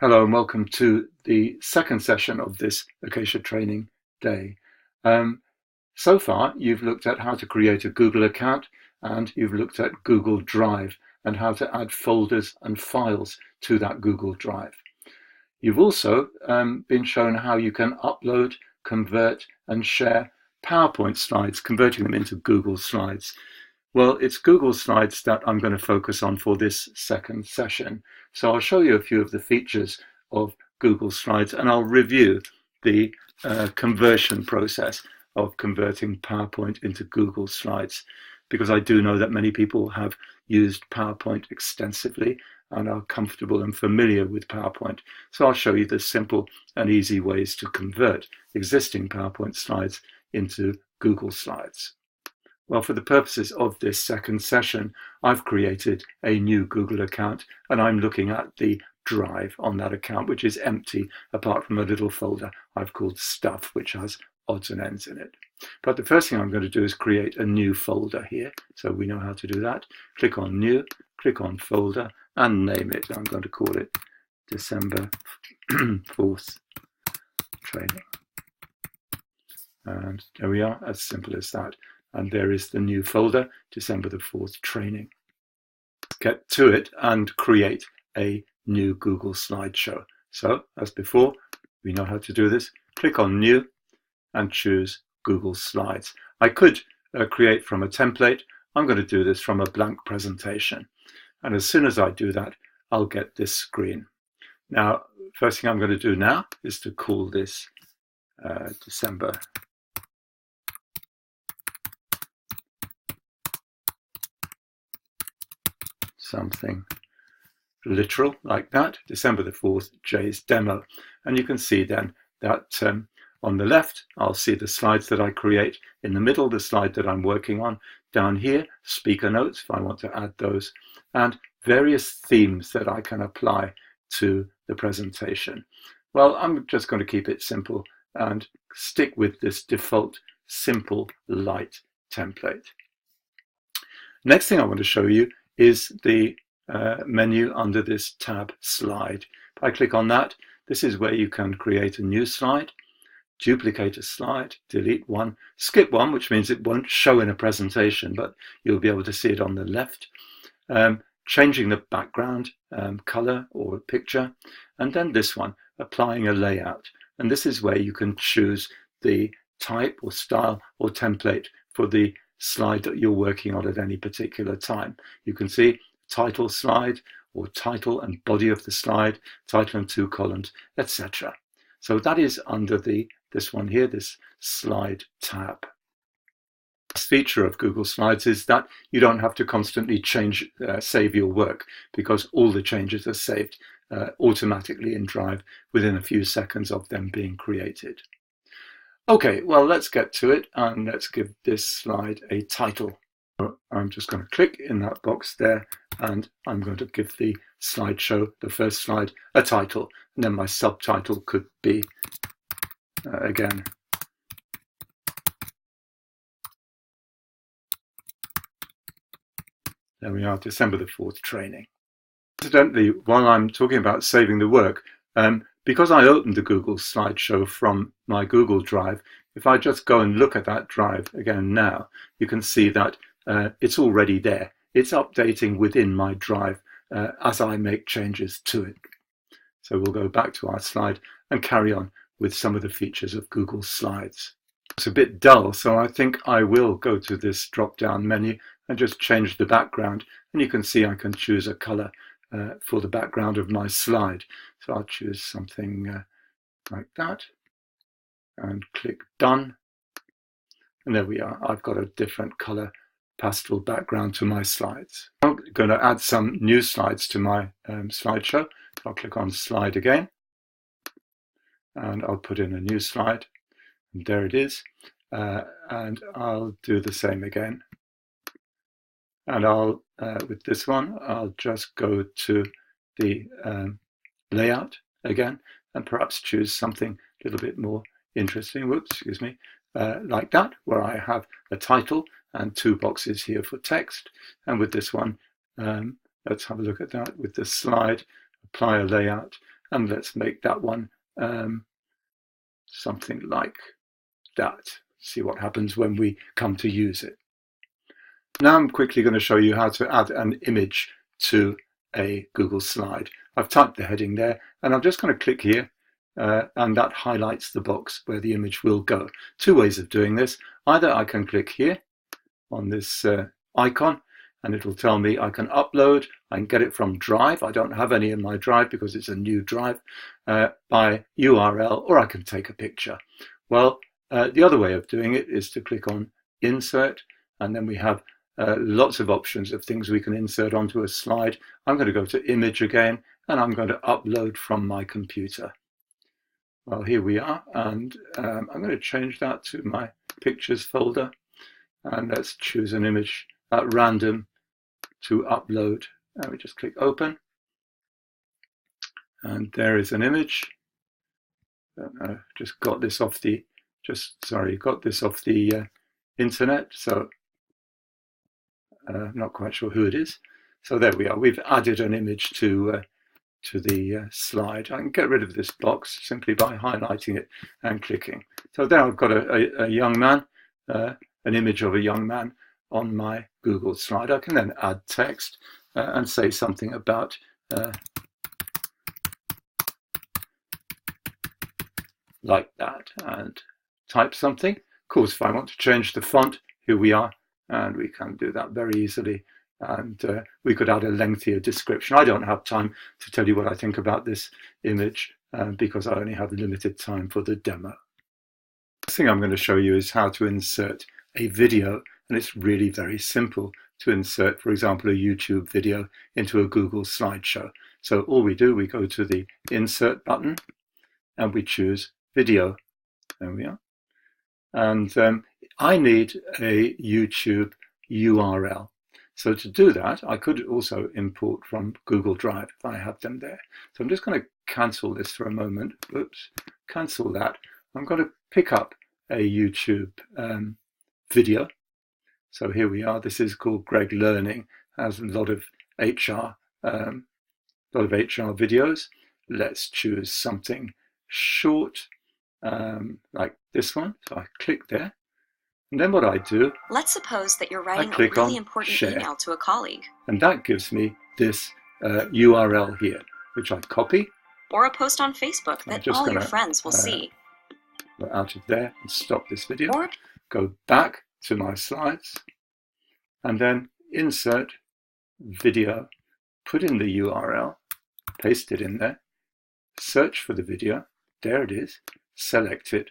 Hello and welcome to the second session of this Acacia Training Day. So far, you've looked at how to create a Google account and you've looked at Google Drive and how to add folders and files to that Google Drive. You've also been shown how you can upload, convert and share PowerPoint slides, converting them into Google Slides. Well, it's Google Slides that I'm going to focus on for this second session. So I'll show you a few of the features of Google Slides and I'll review the conversion process of converting PowerPoint into Google Slides, because I do know that many people have used PowerPoint extensively and are comfortable and familiar with PowerPoint. So I'll show you the simple and easy ways to convert existing PowerPoint slides into Google Slides. Well, for the purposes of this second session, I've created a new Google account and I'm looking at the drive on that account, which is empty apart from a little folder I've called Stuff, which has odds and ends in it. But the first thing I'm going to do is create a new folder here. So we know how to do that. Click on New, click on Folder and name it. I'm going to call it December 4th Training. And there we are, as simple as that. And there is the new folder, December the 4th Training. Get to it and create a new Google slideshow. So, as before, we know how to do this. Click on New and choose Google Slides. I could create from a template. I'm going to do this from a blank presentation. And as soon as I do that, I'll get this screen. Now, first thing I'm going to do now is to call this December something literal like that, December the 4th, Jay's demo. And you can see then that on the left, I'll see the slides that I create. In the middle, the slide that I'm working on. Down here, speaker notes, if I want to add those, and various themes that I can apply to the presentation. Well, I'm just going to keep it simple and stick with this default simple light template. Next thing I want to show you is the menu under this tab Slide. If I click on that, this is where you can create a new slide, duplicate a slide, delete one, skip one, which means it won't show in a presentation, but you'll be able to see it on the left, changing the background color or picture, and then this one, applying a layout. And this is where you can choose the type or style or template for the slide that you're working on at any particular time. You can see title slide or title and body of the slide, title and 2 columns, etc. So that is under this one here, this slide tab. This feature of Google Slides is that you don't have to constantly save your work, because all the changes are saved automatically in Drive within a few seconds of them being created. Okay, well, let's get to it and let's give this slide a title. I'm just going to click in that box there and I'm going to give the slideshow, the first slide, a title. And then my subtitle could be, again, there we are, December the 4th Training. Incidentally, while I'm talking about saving the work, because I opened the Google slideshow from my Google Drive, if I just go and look at that drive again now, you can see that it's already there. It's updating within my drive as I make changes to it. So we'll go back to our slide and carry on with some of the features of Google Slides. It's a bit dull, so I think I will go to this drop-down menu and just change the background. And you can see I can choose a color for the background of my slide. So I'll choose something like that and click Done. And there we are. I've got a different color pastel background to my slides. I'm going to add some new slides to my slideshow. I'll click on Slide again and I'll put in a new slide. And there it is. And I'll do the same again. And I'll, with this one, I'll just go to the layout again and perhaps choose something a little bit more interesting. Whoops, excuse me. Like that, where I have a title and 2 boxes here for text. And with this one, let's have a look at that with the slide, apply a layout, And let's make that one something like that. See what happens when we come to use it. Now I'm quickly going to show you how to add an image to a Google slide. I've typed the heading there, and I'm just going to click here, and that highlights the box where the image will go. Two ways of doing this. Either I can click here on this icon, and it will tell me I can upload. I can get it from Drive. I don't have any in my Drive because it's a new Drive, by URL, or I can take a picture. Well, the other way of doing it is to click on Insert, and then we have lots of options of things we can insert onto a slide. I'm going to go to Image again, and I'm going to upload from my computer. Well, here we are, and I'm going to change that to my Pictures folder, and let's choose an image at random to upload. And we just click Open, and there is an image. Just got this off the internet, so not quite sure who it is. So there we are. We've added an image to the slide. I can get rid of this box simply by highlighting it and clicking. So there I've got a young man, an image of a young man on my Google slide. I can then add text and say something about like that, and type something. Of course, if I want to change the font, here we are, and we can do that very easily. And we could add a lengthier description. I don't have time to tell you what I think about this image because I only have limited time for the demo. The thing I'm going to show you is how to insert a video, and it's really very simple to insert, for example, a YouTube video into a Google slideshow. So all we do, we go to the Insert button and we choose Video. There we are. And I need a YouTube URL. So to do that, I could also import from Google Drive if I have them there. So I'm just going to cancel this for a moment. Oops, cancel that. I'm going to pick up a YouTube video. So here we are. This is called Greg Learning. It has a lot of HR videos. Let's choose something short, like this one. So I click there. And then what I do, let's suppose that you're writing a really important email to a colleague. And that gives me this URL here, which I copy. Or a post on Facebook that all your friends will see. Go out of there and stop this video. Or go back to my slides and then insert video, put in the URL, paste it in there, search for the video. There it is. Select it.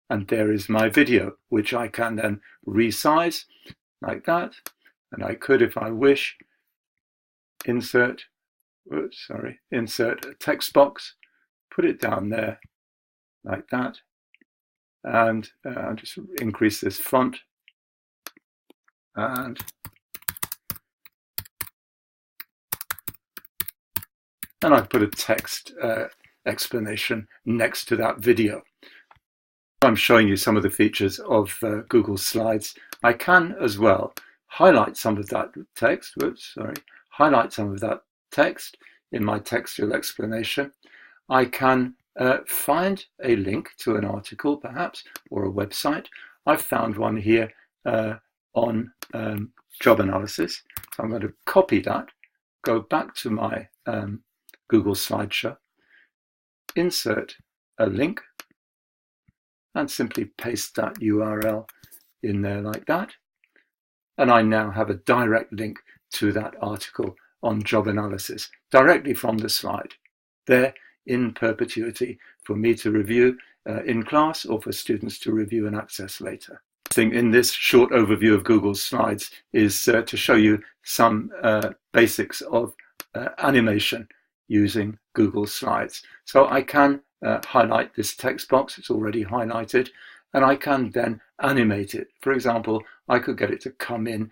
And there is my video, which I can then resize like that. And I could, if I wish, insert a text box, put it down there like that. And I'll just increase this font. And I put a text explanation next to that video. I'm showing you some of the features of Google Slides. I can as well highlight some of that text. Highlight some of that text in my textual explanation. I can find a link to an article, perhaps, or a website. I've found one here on job analysis. So I'm going to copy that, go back to my Google Slideshow, insert a link, and simply paste that URL in there like that. And I now have a direct link to that article on job analysis directly from the slide, there in perpetuity for me to review in class or for students to review and access later. The thing in this short overview of Google Slides is to show you some basics of animation using Google Slides. So I can highlight this text box, it's already highlighted, and I can then animate it. For example, I could get it to come in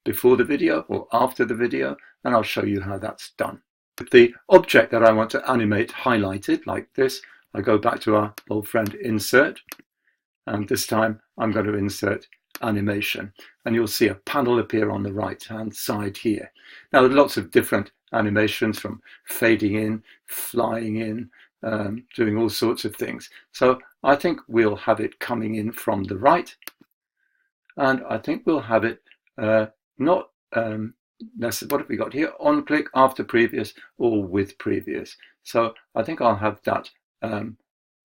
before the video or after the video, and I'll show you how that's done. With the object that I want to animate highlighted like this, I go back to our old friend Insert, and this time I'm going to insert animation, and you'll see a panel appear on the right hand side here. Now there are lots of different animations from fading in, flying in, doing all sorts of things. So I think we'll have it coming in from the right, and I think we'll have it not what have we got here? On click, after previous, or with previous. So I think I'll have that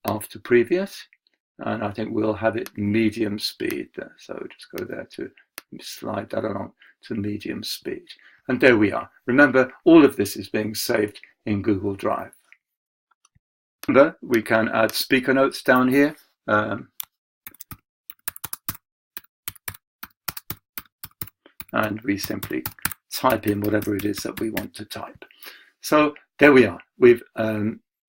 after previous, and I think we'll have it medium speed. So just go there to slide that along to medium speed. And there we are. Remember, all of this is being saved in Google Drive. Remember, we can add speaker notes down here. And we simply type in whatever it is that we want to type. So there we are. We've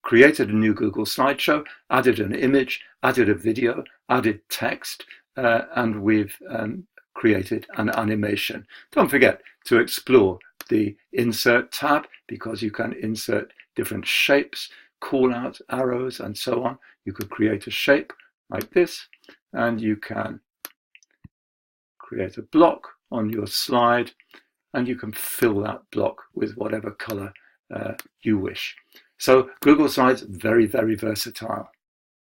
created a new Google slideshow, added an image, added a video, added text, and we've created an animation. Don't forget to explore the Insert tab, because you can insert different shapes, call out arrows, and so on. You could create a shape like this, and you can create a block on your slide, and you can fill that block with whatever color you wish. So Google Slides, very, very versatile.